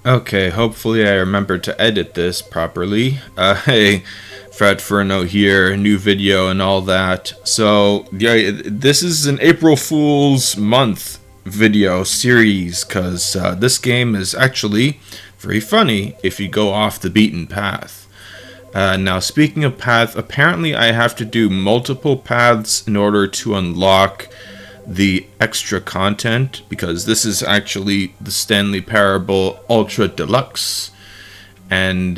Okay, hopefully I remember to edit this properly. Hey, Fred Furno here, new video and all that. So, yeah, this is an April Fool's month video series, because this game is actually very funny if you go off the beaten path. Now, speaking of path, apparently I have to do multiple paths in order to unlock the extra content, because this is actually the Stanley Parable Ultra Deluxe. And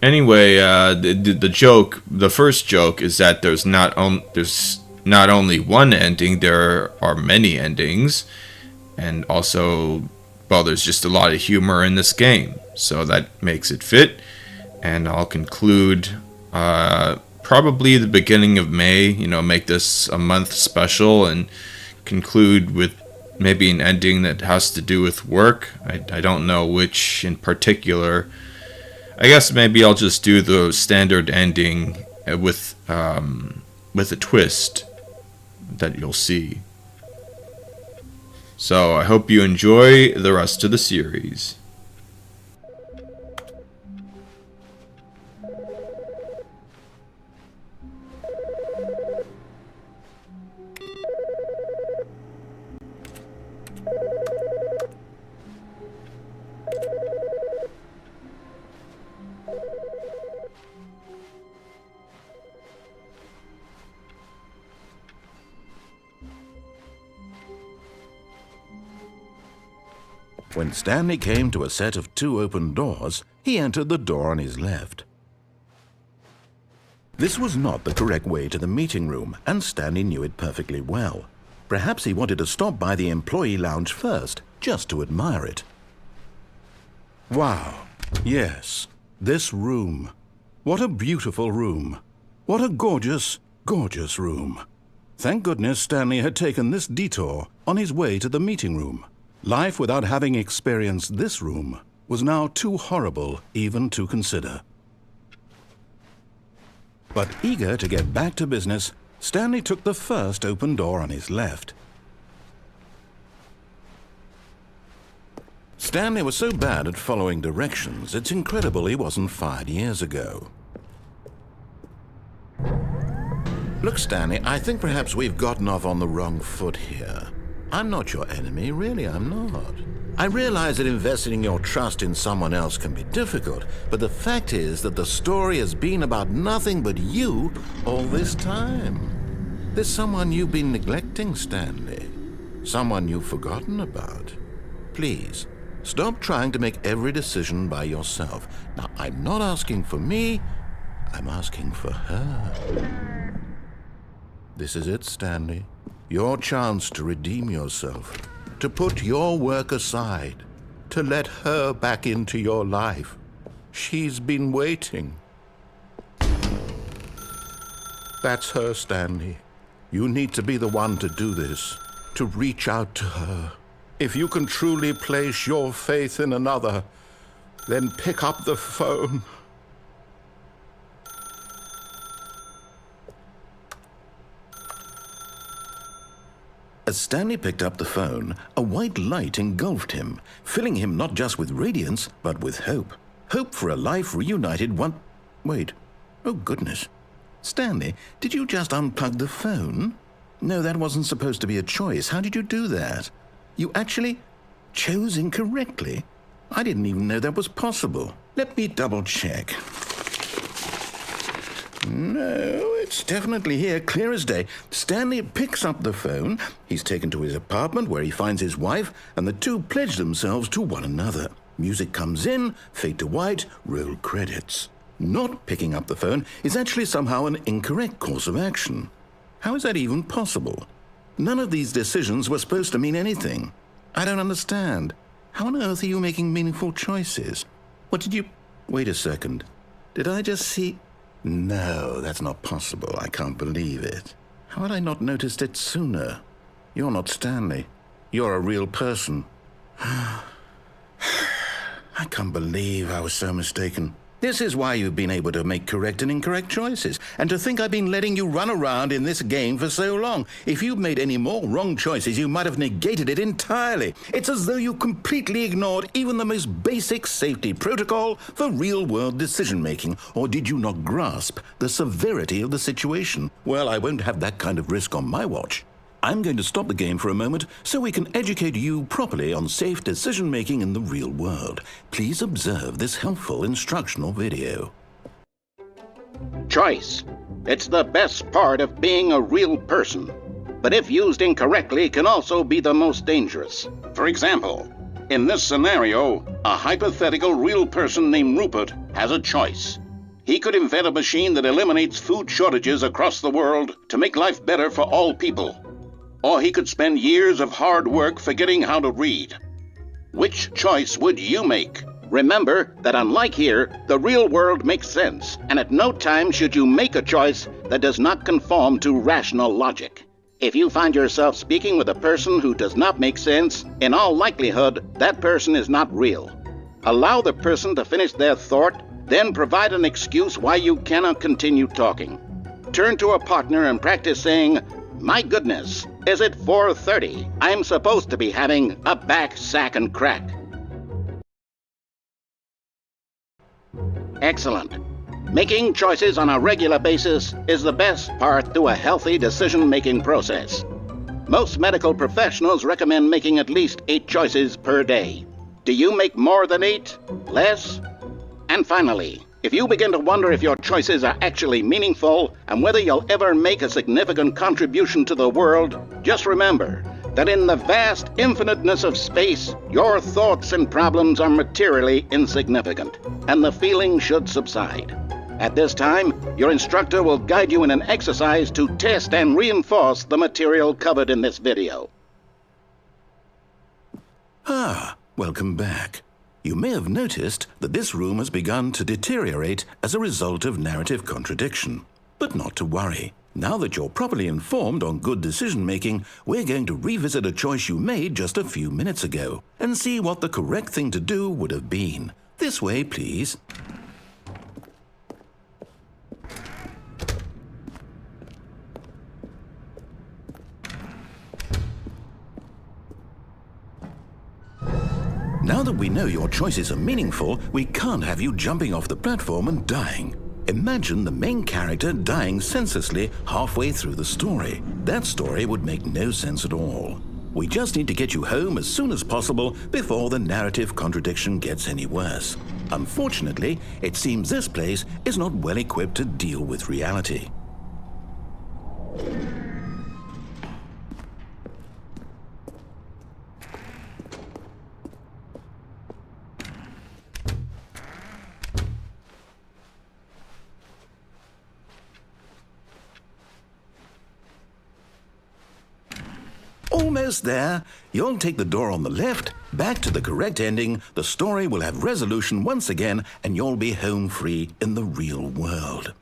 anyway, the first joke is that there's not only one ending, there are many endings, and also, well, there's just a lot of humor in this game, so that makes it fit. And I'll conclude probably the beginning of May, make this a month special and conclude with maybe an ending that has to do with work. I don't know which in particular. I guess maybe I'll just do the standard ending with a twist that you'll see. So I hope you enjoy the rest of the series. When Stanley came to a set of two open doors, he entered the door on his left. This was not the correct way to the meeting room, and Stanley knew it perfectly well. Perhaps he wanted to stop by the employee lounge first, just to admire it. Wow, yes, this room. What a beautiful room. What a gorgeous, gorgeous room. Thank goodness Stanley had taken this detour on his way to the meeting room. Life without having experienced this room was now too horrible even to consider. But eager to get back to business, Stanley took the first open door on his left. Stanley was so bad at following directions, it's incredible he wasn't fired years ago. Look, Stanley, I think perhaps we've gotten off on the wrong foot here. I'm not your enemy, really, I'm not. I realize that investing your trust in someone else can be difficult, but the fact is that the story has been about nothing but you all this time. There's someone you've been neglecting, Stanley. Someone you've forgotten about. Please, stop trying to make every decision by yourself. Now, I'm not asking for me, I'm asking for her. This is it, Stanley. Your chance to redeem yourself, to put your work aside, to let her back into your life. She's been waiting. That's her, Stanley. You need to be the one to do this, to reach out to her. If you can truly place your faith in another, then pick up the phone. As Stanley picked up the phone, a white light engulfed him, filling him not just with radiance, but with hope. Hope for a life reunited one... Wait. Oh, goodness. Stanley, did you just unplug the phone? No, that wasn't supposed to be a choice. How did you do that? You actually chose incorrectly? I didn't even know that was possible. Let me double-check. No, it's definitely here, clear as day. Stanley picks up the phone. He's taken to his apartment where he finds his wife, and the two pledge themselves to one another. Music comes in, fade to white, roll credits. Not picking up the phone is actually somehow an incorrect course of action. How is that even possible? None of these decisions were supposed to mean anything. I don't understand. How on earth are you making meaningful choices? What did you... Wait a second. Did I just see... No, that's not possible. I can't believe it. How had I not noticed it sooner? You're not Stanley. You're a real person. I can't believe I was so mistaken. This is why you've been able to make correct and incorrect choices. And to think I've been letting you run around in this game for so long. If you'd made any more wrong choices, you might have negated it entirely. It's as though you completely ignored even the most basic safety protocol for real-world decision-making. Or did you not grasp the severity of the situation? Well, I won't have that kind of risk on my watch. I'm going to stop the game for a moment so we can educate you properly on safe decision-making in the real world. Please observe this helpful instructional video. Choice. It's the best part of being a real person, but if used incorrectly can also be the most dangerous. For example, in this scenario, a hypothetical real person named Rupert has a choice. He could invent a machine that eliminates food shortages across the world to make life better for all people. Or he could spend years of hard work forgetting how to read. Which choice would you make? Remember that unlike here, the real world makes sense, and at no time should you make a choice that does not conform to rational logic. If you find yourself speaking with a person who does not make sense, in all likelihood, that person is not real. Allow the person to finish their thought, then provide an excuse why you cannot continue talking. Turn to a partner and practice saying, "My goodness, is it 4:30? I'm supposed to be having a back, sack, and crack." Excellent. Making choices on a regular basis is the best part to a healthy decision-making process. Most medical professionals recommend making at least 8 choices per day. Do you make more than 8? Less? And finally, if you begin to wonder if your choices are actually meaningful and whether you'll ever make a significant contribution to the world, just remember that in the vast infiniteness of space, your thoughts and problems are materially insignificant, and the feeling should subside. At this time, your instructor will guide you in an exercise to test and reinforce the material covered in this video. Welcome back. You may have noticed that this room has begun to deteriorate as a result of narrative contradiction. But not to worry. Now that you're properly informed on good decision-making, we're going to revisit a choice you made just a few minutes ago and see what the correct thing to do would have been. This way, please. Now that we know your choices are meaningful, we can't have you jumping off the platform and dying. Imagine the main character dying senselessly halfway through the story. That story would make no sense at all. We just need to get you home as soon as possible before the narrative contradiction gets any worse. Unfortunately, it seems this place is not well equipped to deal with reality. Almost there. You'll take the door on the left, back to the correct ending, the story will have resolution once again, and you'll be home free in the real world.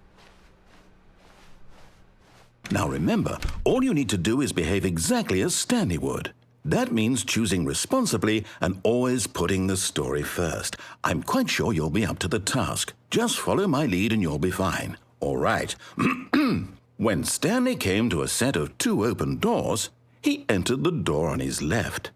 Now remember, all you need to do is behave exactly as Stanley would. That means choosing responsibly and always putting the story first. I'm quite sure you'll be up to the task. Just follow my lead and you'll be fine. All right. When Stanley came to a set of 2 open doors, he entered the door on his left.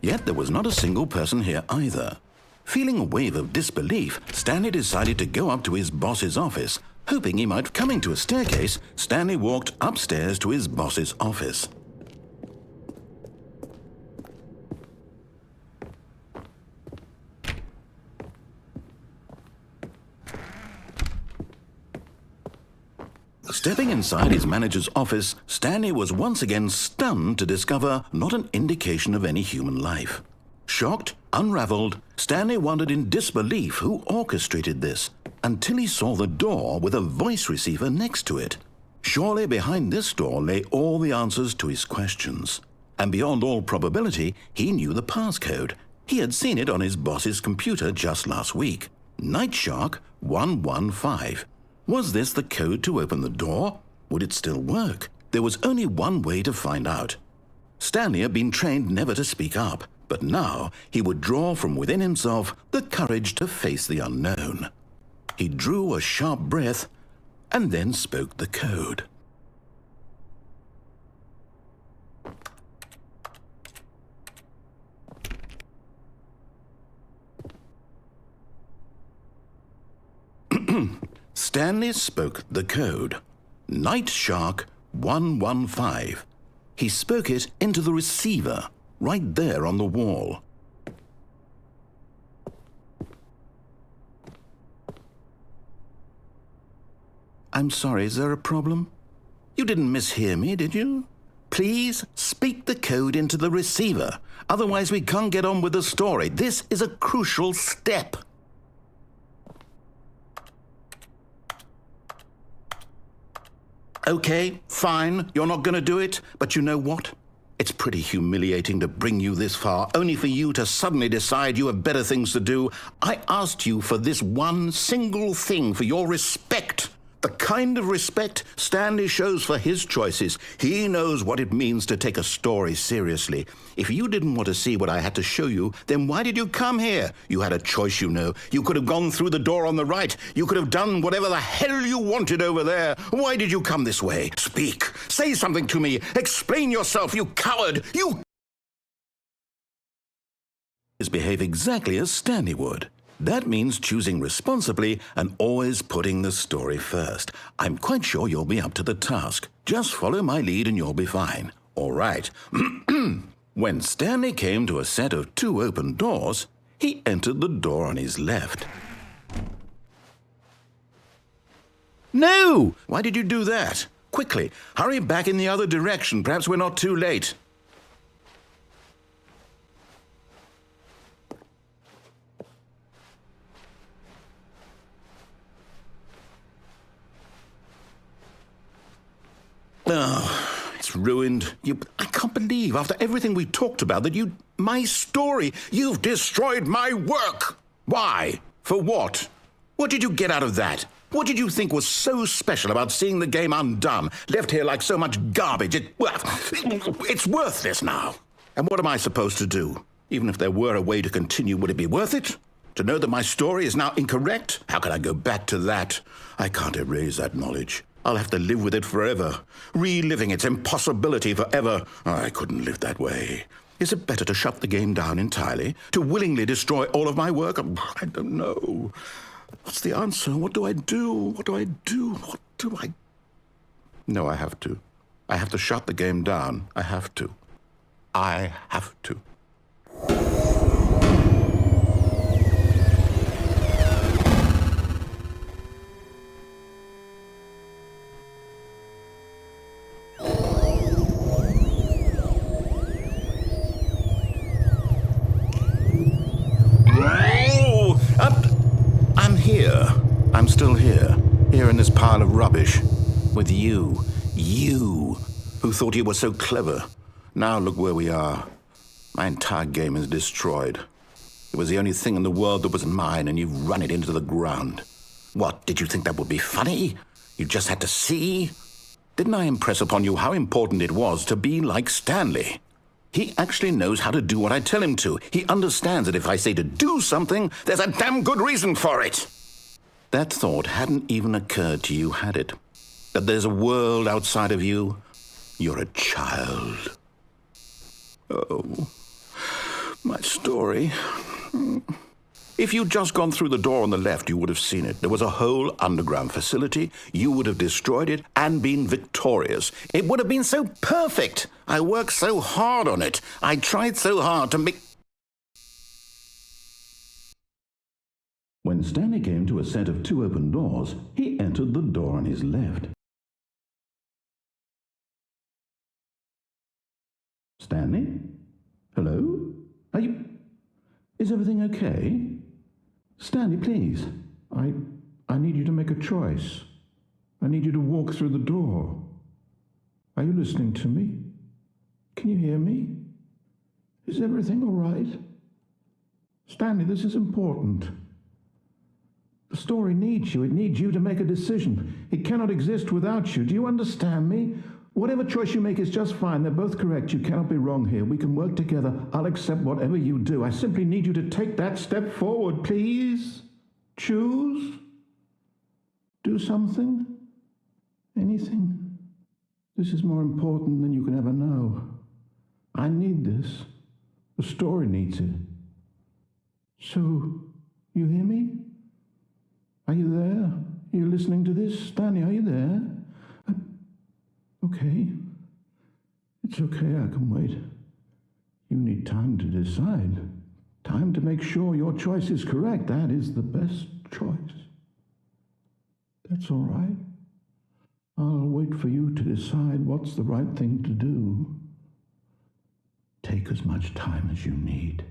Yet there was not a single person here either. Feeling a wave of disbelief, Stanley decided to go up to his boss's office. Hoping he might coming to a staircase, Stanley walked upstairs to his boss's office. Stepping inside his manager's office, Stanley was once again stunned to discover not an indication of any human life. Shocked, unraveled, Stanley wondered in disbelief who orchestrated this, until he saw the door with a voice receiver next to it. Surely behind this door lay all the answers to his questions. And beyond all probability, he knew the passcode. He had seen it on his boss's computer just last week. Nightshark 115. Was this the code to open the door? Would it still work? There was only one way to find out. Stanley had been trained never to speak up, but now he would draw from within himself the courage to face the unknown. He drew a sharp breath and then spoke the code. Stanley spoke the code. Night Shark 115. He spoke it into the receiver, right there on the wall. I'm sorry, is there a problem? You didn't mishear me, did you? Please speak the code into the receiver. Otherwise, we can't get on with the story. This is a crucial step. Okay, fine, you're not going to do it, but you know what? It's pretty humiliating to bring you this far, only for you to suddenly decide you have better things to do. I asked you for this one single thing, for your respect. The kind of respect Stanley shows for his choices. He knows what it means to take a story seriously. If you didn't want to see what I had to show you, then why did you come here? You had a choice, you know. You could have gone through the door on the right. You could have done whatever the hell you wanted over there. Why did you come this way? Speak. Say something to me. Explain yourself, you coward. You behave exactly as Stanley would. That means choosing responsibly and always putting the story first. I'm quite sure you'll be up to the task. Just follow my lead and you'll be fine. All right. When Stanley came to a set of 2 open doors, he entered the door on his left. No! Why did you do that? Quickly, hurry back in the other direction. Perhaps we're not too late. Oh, it's ruined. I can't believe, after everything we talked about, that my story, you've destroyed my work. Why? For what? What did you get out of that? What did you think was so special about seeing the game undone, left here like so much garbage? It's worthless now. And what am I supposed to do? Even if there were a way to continue, would it be worth it? To know that my story is now incorrect? How can I go back to that? I can't erase that knowledge. I'll have to live with it forever, reliving its impossibility forever. I couldn't live that way. Is it better to shut the game down entirely? To willingly destroy all of my work? I don't know. What's the answer? What do I do? What do I do? What do I... No, I have to. I have to shut the game down. I have to. I have to. I'm still here in this pile of rubbish, with you, who thought you were so clever. Now look where we are. My entire game is destroyed. It was the only thing in the world that was mine, and you've run it into the ground. What, did you think that would be funny? You just had to see? Didn't I impress upon you how important it was to be like Stanley? He actually knows how to do what I tell him to. He understands that if I say to do something, there's a damn good reason for it. That thought hadn't even occurred to you, had it? That there's a world outside of you? You're a child. Oh, my story. If you'd just gone through the door on the left, you would have seen it. There was a whole underground facility. You would have destroyed it and been victorious. It would have been so perfect. I worked so hard on it. I tried so hard to make... When Stanley came to a set of 2 open doors, he entered the door on his left. Stanley? Hello? Are you... Is everything okay? Stanley, please. I need you to make a choice. I need you to walk through the door. Are you listening to me? Can you hear me? Is everything all right? Stanley, this is important. The story needs you. It needs you to make a decision. It cannot exist without you. Do you understand me? Whatever choice you make is just fine. They're both correct. You cannot be wrong here. We can work together. I'll accept whatever you do. I simply need you to take that step forward, please. Choose. Do something. Anything. This is more important than you can ever know. I need this. The story needs it. So, you hear me? Are you there? Are you listening to this? Stanley, are you there? Okay. It's okay, I can wait. You need time to decide. Time to make sure your choice is correct. That is the best choice. That's all right. I'll wait for you to decide what's the right thing to do. Take as much time as you need.